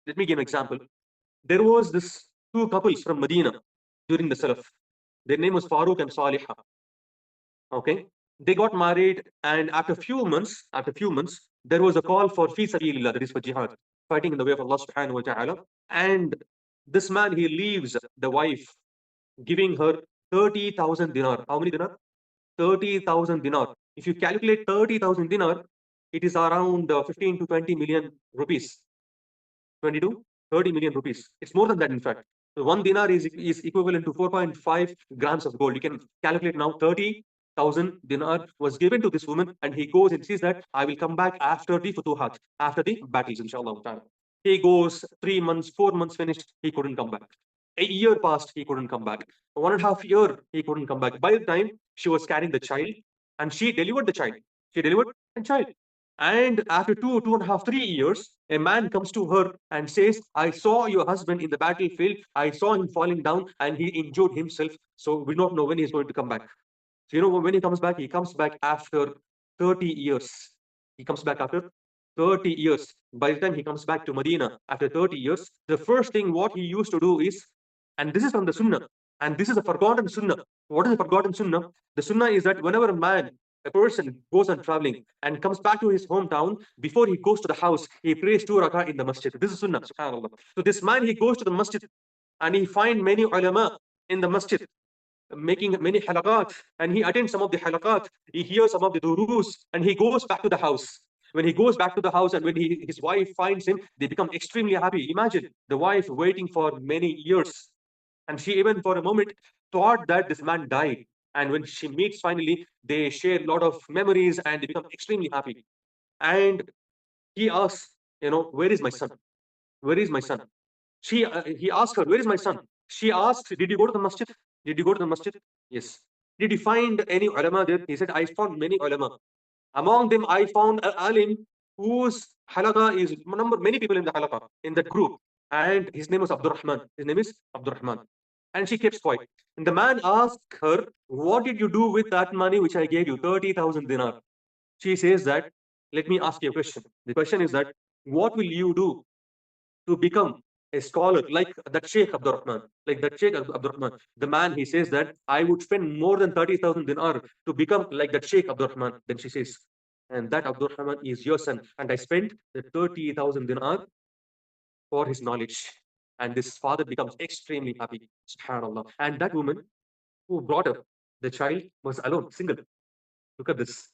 Let me give an example. There was this two couples from Medina during the Salaf. Their name was Farooq and Saliha. Okay, they got married, and after few months, there was a call for fi sabilillah, that is for jihad, fighting in the way of Allah subhanahu wa ta'ala. And this man, he leaves the wife, giving her 30,000 dinar. How many dinar? 30,000 dinar. If you calculate 30,000 dinar, it is around 15 to 20 million rupees. 20 to 30 million rupees. It's more than that, in fact. So one dinar is equivalent to 4.5 grams of gold. You can calculate now. 30,000 dinar was given to this woman, and he goes and says that I will come back after the futuhat, after the battles, inshallah ta'ala. He goes 3 months, 4 months finished, he couldn't come back. A year passed, he couldn't come back. 1.5 year, he couldn't come back. By the time she was carrying the child, and she delivered the child. She delivered a child. And after 2.5, 3 years, a man comes to her and says, I saw your husband in the battlefield. I saw him falling down and he injured himself. So we don't know when he's going to come back. So, when he comes back after 30 years. He comes back after 30 years. By the time he comes back to Medina after 30 years, the first thing what he used to do is, and this is from the Sunnah, and this is a forgotten Sunnah. What is a forgotten Sunnah? The Sunnah is that whenever a person goes on traveling and comes back to his hometown, before he goes to the house, he prays 2 rakah in the masjid. This is Sunnah, subhanAllah. So this man, he goes to the masjid and he finds many ulama in the masjid making many halaqat, and he attends some of the halaqat, he hears some of the durus, and he goes back to the house. When he goes back to the house and when his wife finds him, they become extremely happy. Imagine the wife waiting for many years, and she even for a moment thought that this man died. And when she meets finally, they share a lot of memories and they become extremely happy. And he asks, where is my son? Where is my son? He asked her, where is my son? She asked, did you go to the masjid? Did you go to the masjid? Yes. Did you find any ulama there? He said, I found many ulama. Among them, I found an alim whose halaqah is many people in the halaqah, in that group. And his name was Abdulrehman. His name is Abdulrehman. And she kept quiet. And the man asked her, what did you do with that money which I gave you, 30,000 dinar? She says that, let me ask you a question. The question is that, what will you do to become a scholar like that Sheikh Abdulrehman, The man, he says that I would spend more than 30,000 dinar to become like that Sheikh Abdulrehman. Then she says, and that Abdulrehman is your son, and I spent the 30,000 dinar for his knowledge. And this father becomes extremely happy, subhanAllah. And that woman who brought up the child was alone, single. Look at this.